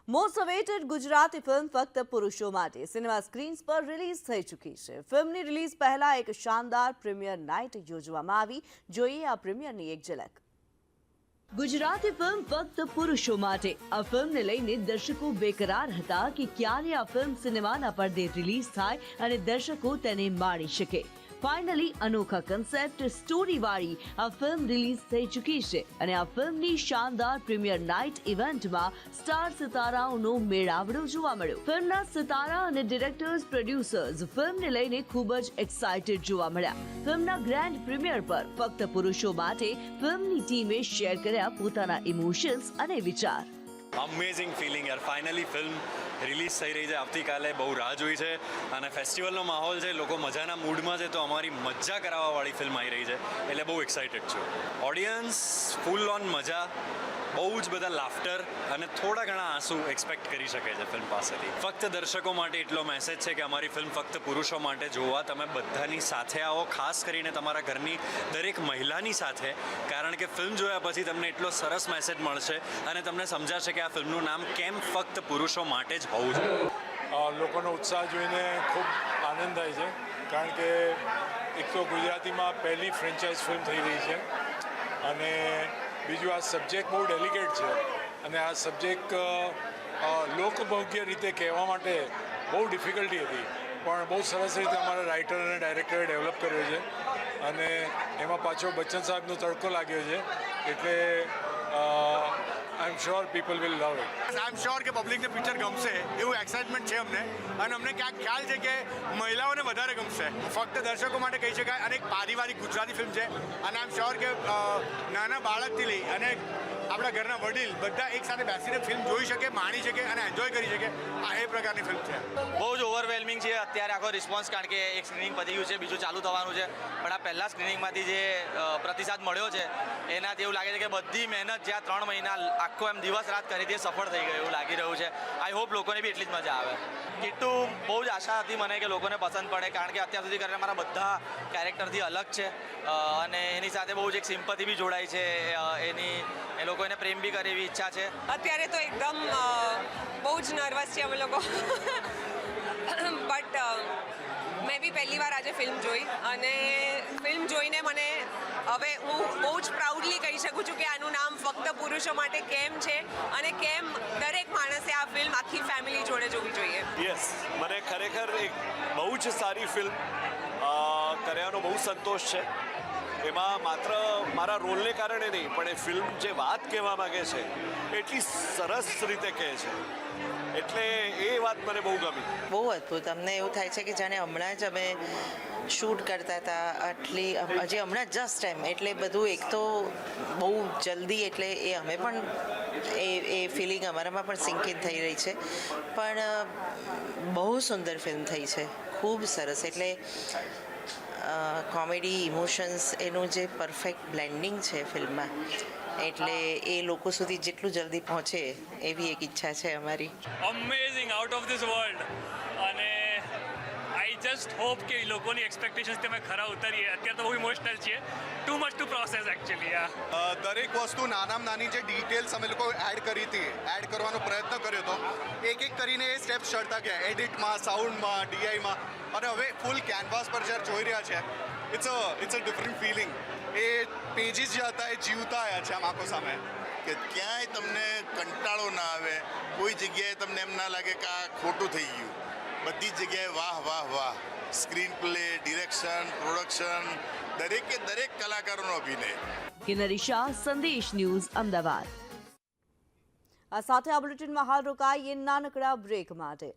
Most awaited Gujarati film ફક્ત પુરુષો માટે સિનેમા સ્ક્રીન્સ પર રિલીઝ થઈ ચૂકી છે। ફિલ્મની રિલીઝ પહેલા એક શાનદાર પ્રીમિયર નાઇટ યોજવામાં આવી। જોઈએ આ પ્રીમિયરની એક ઝલક। ગુજરાતી ફિલ્મ ફક્ત પુરુષો માટે આ ફિલ્મને લઈને દર્શકો બેકરાર હતા કે ક્યારે આ ફિલ્મ સિનેમાના પડદે રિલીઝ થાય અને દર્શકો તેને માણી શકે। ફાઇનલી અનોખા કન્સેપ્ટ સ્ટોરી વાળી આ ફિલ્મ રિલીઝ થઈ ચૂકી છે અને આ ફિલ્મની શાનદાર પ્રીમિયર નાઇટ ઇવેન્ટમાં સ્ટાર સિતારાઓનો મેળાવડો જોવા મળ્યો। ફિલ્મના સિતારા અને ડિરેક્ટર્સ પ્રોડ્યુસર્સ ફિલ્મને લઈને ખૂબ જ એક્સાઇટેડ જોવા મળ્યા। ફિલ્મના ગ્રેન્ડ પ્રીમિયર પર ફક્ત પુરુષો માટે ફિલ્મની ટીમે શેર કર્યા પોતાના ઇમોશન્સ અને વિચાર। અમેઝિંગ ફિલિંગ યાર, ફાઇનલી ફિલ્મ રિલીઝ થઈ રહી છે। આવતીકાલે બહુ રાહ જોઈ છે અને ફેસ્ટિવલનો માહોલ છે, લોકો મજાના મૂડમાં છે, તો અમારી મજા કરાવવાવાળી ફિલ્મ આવી રહી છે એટલે બહુ એક્સાઇટેડ છું। ઓડિયન્સ ફૂલ ઓન મજા, બહુ જ બધા લાફ્ટર અને થોડા ઘણા આંસુ એક્સપેક્ટ કરી શકે છે ફિલ્મ પાસેથી। ફક્ત દર્શકો માટે એટલો મેસેજ છે કે અમારી ફિલ્મ ફક્ત પુરુષો માટે જોવા તમે બધાની સાથે આવો, ખાસ કરીને તમારા ઘરની દરેક મહિલાની સાથે, કારણ કે ફિલ્મ જોયા પછી તમને એટલો સરસ મેસેજ મળશે અને તમને સમજાશે કે આ ફિલ્મનું નામ કેમ ફક્ત પુરુષો માટે જ હોવું જોઈએ। લોકોનો ઉત્સાહ જોઈને ખૂબ આનંદ થાય છે, કારણ કે એક તો ગુજરાતીમાં પહેલી ફ્રેન્ચાઇઝ ફિલ્મ થઈ રહી છે અને બીજું આ સબ્જેક્ટ બહુ ડેલિકેટ છે અને આ સબ્જેક્ટ લોકભોગ્ય રીતે કહેવા માટે બહુ ડિફિકલ્ટી હતી, પણ બહુ સરસ રીતે અમારા રાઇટર અને ડાયરેક્ટરે ડેવલપ કર્યો છે અને એમાં પાછો બચ્ચન સાહેબનો તડકો લાગ્યો છે, એટલે I am sure people will love it. I am sure કે પબ્લિકને પિક્ચર ગમશે એવું એક્સાઇટમેન્ટ છે અમને, અને અમને ક્યાંક ખ્યાલ છે કે મહિલાઓને વધારે ગમશે। ફક્ત દર્શકો માટે કહી શકાય અને એક પારિવારિક ગુજરાતી ફિલ્મ છે અને આઈ એમ શ્યોર કે નાના બાળકથી લઈ અને આપણા ઘરના વડીલ બધા એક સાથે બેસીને ફિલ્મ જોઈ શકે, માણી શકે અને એન્જોય કરી શકે, આ એ પ્રકારની ફિલ્મ છે। બહુ જ ઓવરવેલ્મિંગ છે અત્યારે આખો રિસ્પોન્સ, કારણ કે એક સ્ક્રીનિંગ પતી ગયું છે, બીજું ચાલુ થવાનું છે, પણ આ પહેલા સ્ક્રીનિંગમાંથી જે પ્રતિસાદ મળ્યો છે એનાથી એવું લાગે છે કે બધી મહેનત જ્યાં 3 મહિના આખો એમ દિવસ રાત કરી હતી સફળ થઈ ગયું એવું લાગી રહ્યું છે। આઈ હોપ લોકોને બી એટલી જ મજા આવે। કિટ્ટુ બહુ જ આશા હતી મને કે લોકોને પસંદ પડે, કારણ કે અત્યાર સુધી કરીને મારા બધા કેરેક્ટરથી અલગ છે અને એની સાથે બહુ જ એક સિમ્પથી બી જોડાઈ છે, એ લોકો એને પ્રેમ બી કરે એવી ઈચ્છા છે। અત્યારે તો એકદમ બહુ જ નર્વસ છીએ અમે લોકો, બટ મેં બી પહેલી વાર આજે ફિલ્મ જોઈ અને ફિલ્મ જોઈને મને હવે હું બહુ જ પ્રાઉડલી કહી શકું છું કે આનું નામ ફક્ત પુરુષો માટે કેમ છે અને કેમ દરેક માણસે આ ફિલ્મ આખી ફેમિલી જોડે જોવી જોઈએ। યસ, મને ખરેખર એક બહુ જ સારી ફિલ્મ કર્યાનો બહુ સંતોષ છે। એમાં માત્ર મારા રોલને કારણે નહીં, પણ એ ફિલ્મ જે વાત કહેવા માગે છે એટલી સરસ રીતે કહે છે, એટલે એ વાત મને બહુ ગમી। બહુ અદ્ભુત। અમને એવું થાય છે કે જાણે હમણાં જ અમે શૂટ કરતા હતા, હજી હમણાં જસ્ટ ટાઈમ, એટલે બધું એક તો બહુ જલ્દી, એટલે એ અમે પણ એ ફિલિંગ અમારામાં પણ સિંક ઇન થઈ રહી છે, પણ બહુ સુંદર ફિલ્મ થઈ છે, ખૂબ સરસ। એટલે કોમેડી, ઇમોશન્સ, એનું જે પરફેક્ટ બ્લેન્ડિંગ છે ફિલ્મમાં, એટલે એ લોકો સુધી જેટલું જલ્દી પહોંચે એવી એક ઈચ્છા છે અમારી। Amazing, out of this world, અને આઈ જસ્ટ હોપ કે લોકોની એક્સપેક્ટેશન્સ તમે ખરા ઉતરીએ। અત્યારે તો બહુ ઇમોશનલ છીએ, too much two process actually. દરેક વસ્તુ નાનામાં નાની જે ડિટેલ્સ અમે લોકો એડ કરી હતી, એડ કરવાનો પ્રયત્ન કર્યો હતો, એક એક કરીને એ સ્ટેપ્સ ચડતા ગયા, એડિટમાં, સાઉન્ડમાં, ડીઆઈમાં, અને હવે ફૂલ કેનવાસ પર જ્યારે જોઈ રહ્યા છે, ઇટ્સ અ ડિફરન્ટ ફિલિંગ। એ પેજીસ જે હતા એ જીવતા આવ્યા છે આમ આંખો સામે, કે ક્યાંય તમને કંટાળો ના આવે, કોઈ જગ્યાએ તમને એમ ના લાગે કે આ ખોટું થઈ ગયું, બધી જ જગ્યાએ વાહ વાહ વાહ, સ્ક્રીન પ્લે, ડિરેક્શન, પ્રોડક્શન, દરેકે દરેક કલાકારોનો અભિનય। કિન્નરી શાહ, સંદેશ ન્યૂઝ, અમદાવાદ। આ સાથે આ બુલેટિનમાં હાલ રોકાઈએ નાનકડા બ્રેક માટે।